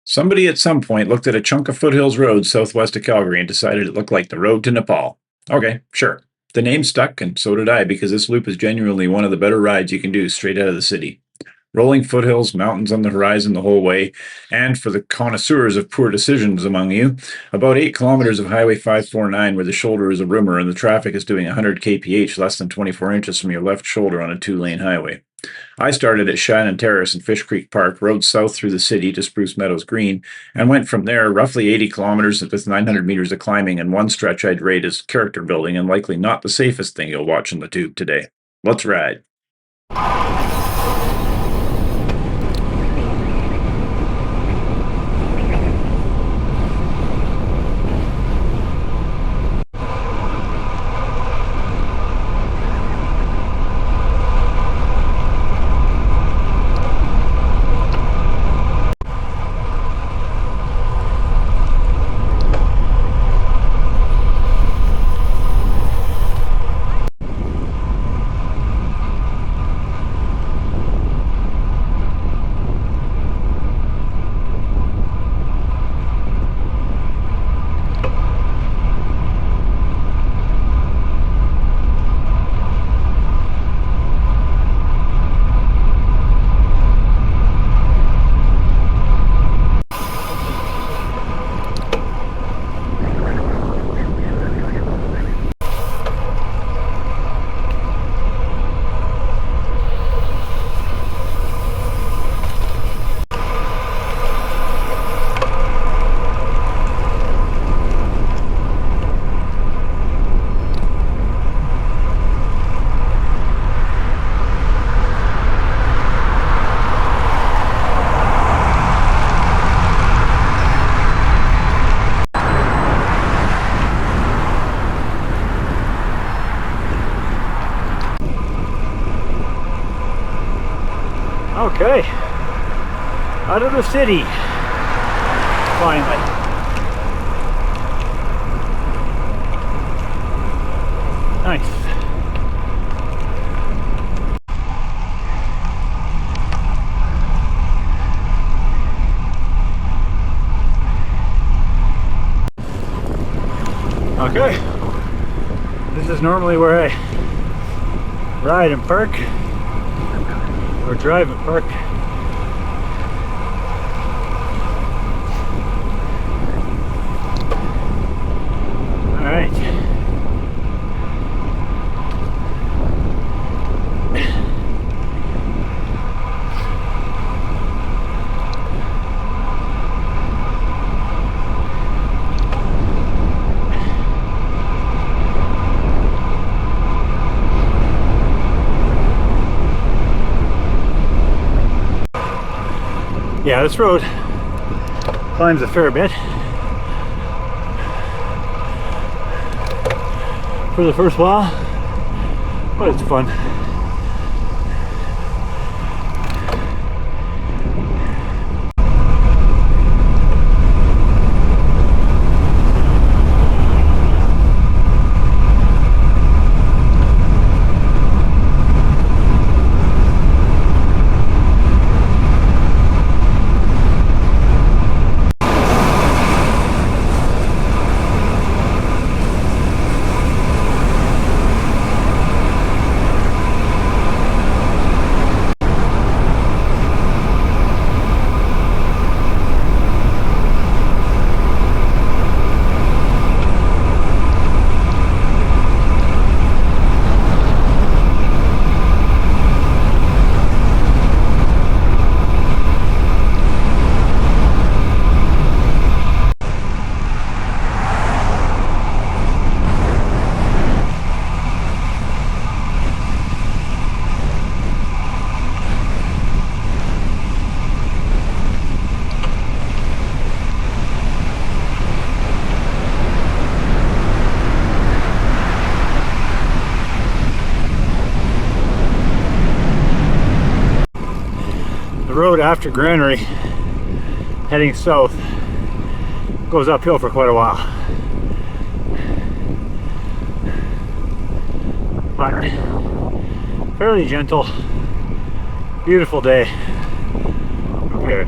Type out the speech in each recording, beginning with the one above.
Somebody at some point looked at a chunk of Foothills Road southwest of Calgary and decided it looked like the road to Nepal. Okay, sure. The name stuck, and so did I, because this loop is genuinely one of the better rides you can do straight out of the city. Rolling foothills, mountains on the horizon the whole way, and for the connoisseurs of poor decisions among you, about 8 kilometers of Highway 549 where the shoulder is a rumor and the traffic is doing 100 kph less than 24 inches from your left shoulder on a 2-lane highway. I started at Shannon Terrace in Fish Creek Park, rode south through the city to Spruce Meadows Green, and went from there roughly 80 kilometers with 900 meters of climbing and one stretch I'd rate as character building and likely not the safest thing you'll watch on the tube today. Let's ride. Okay, out of the city, finally. Nice. Okay, this is normally where I ride and park. Or drive and park. All right. Yeah, this road climbs a fair bit for the first while, but it's fun. The road after Granary, heading south, goes uphill for quite a while. But fairly gentle, beautiful day. Okay.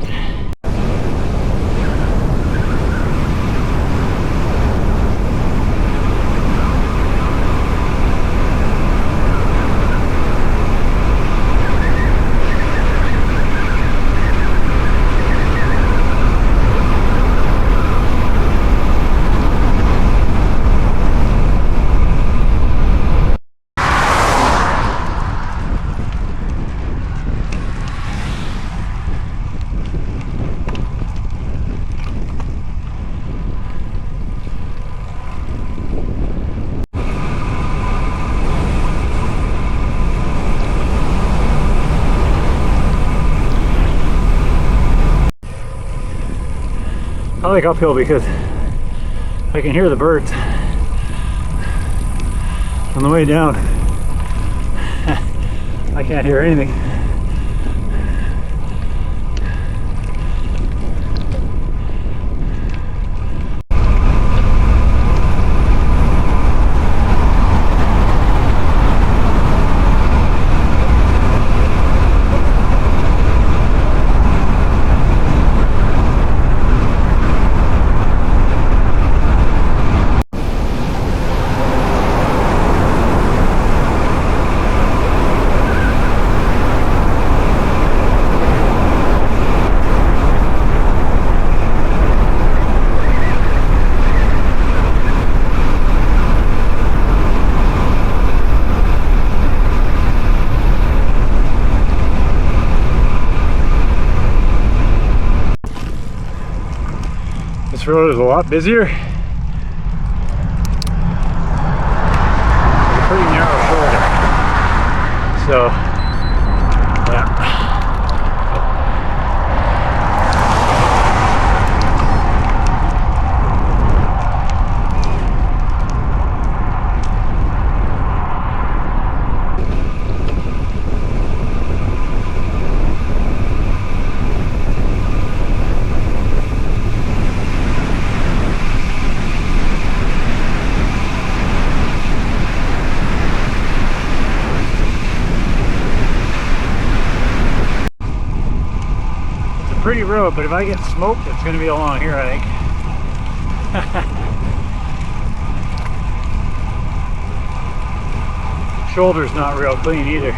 I like uphill because I can hear the birds. On the way down, I can't hear anything. This road is a lot busier. It's a pretty narrow shoulder. So, yeah. Pretty road, but if I get smoked, it's going to be along here, I think. Shoulder's not real clean either.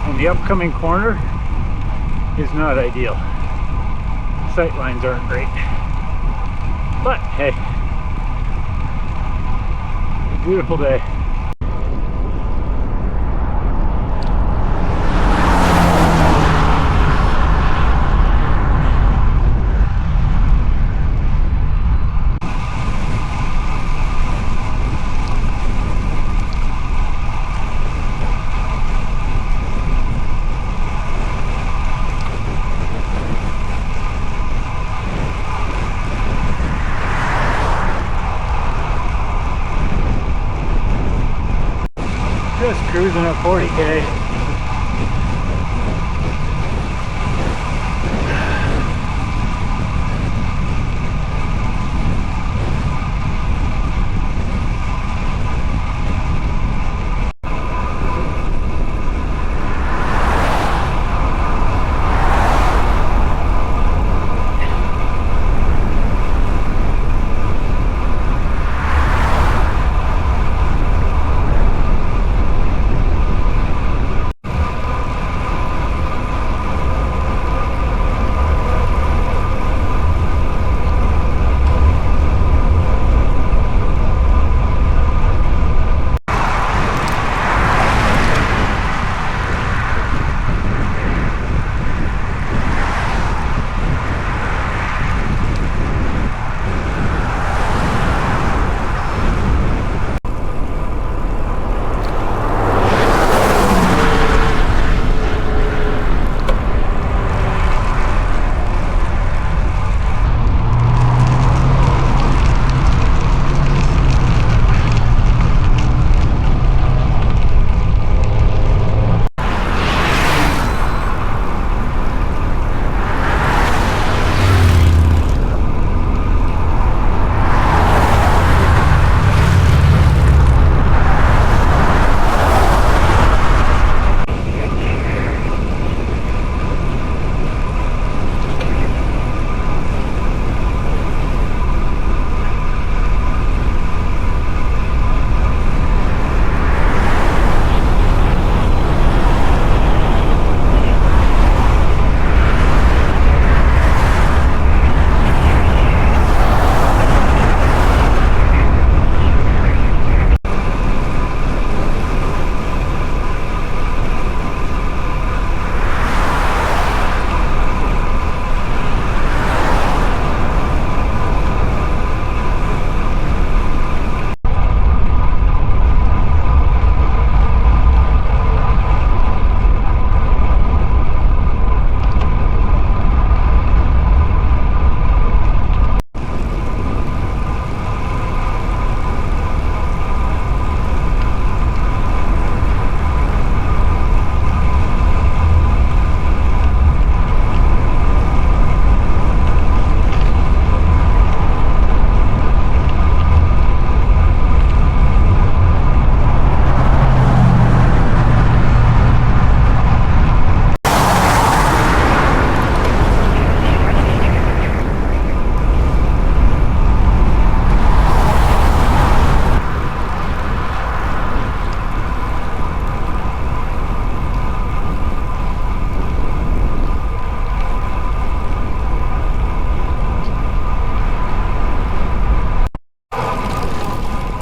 And the upcoming corner is not ideal. Sightlines aren't great. But hey, a beautiful day. Just cruising at 40K.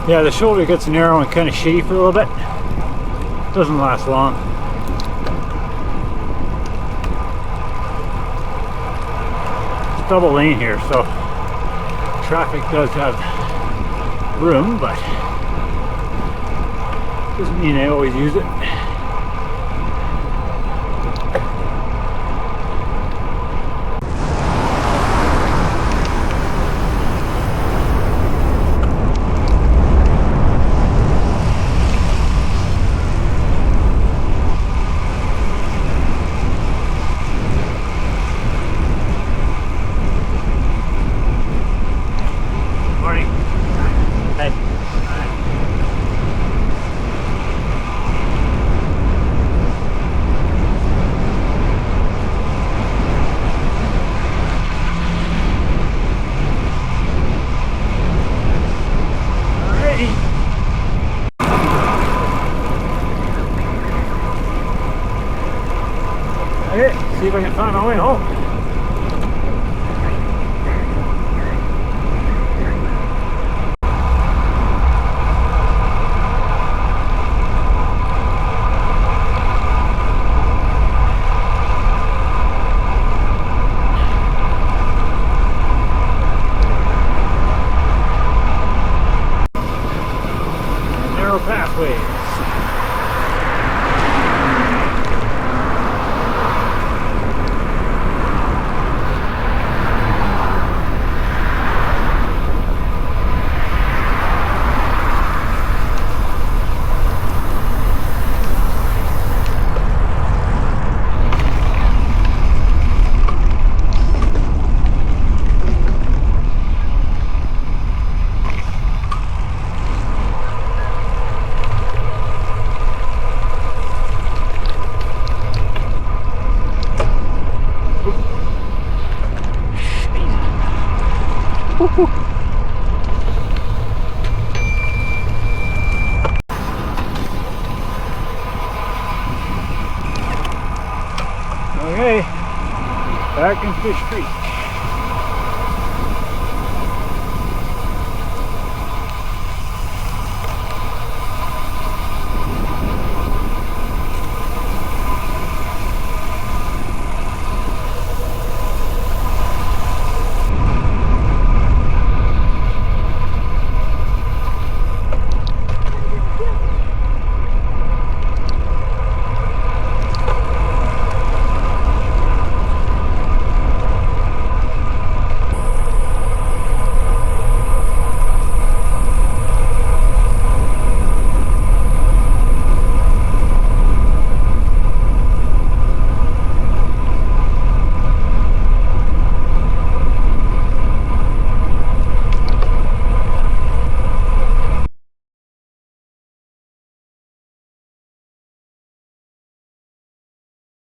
Yeah, the shoulder gets narrow and kind of shitty for a little bit. Doesn't last long. It's double lane here, so traffic does have room, but doesn't mean I always use it. See if I can find my way home. Narrow pathways. Okay, back in Fish Creek.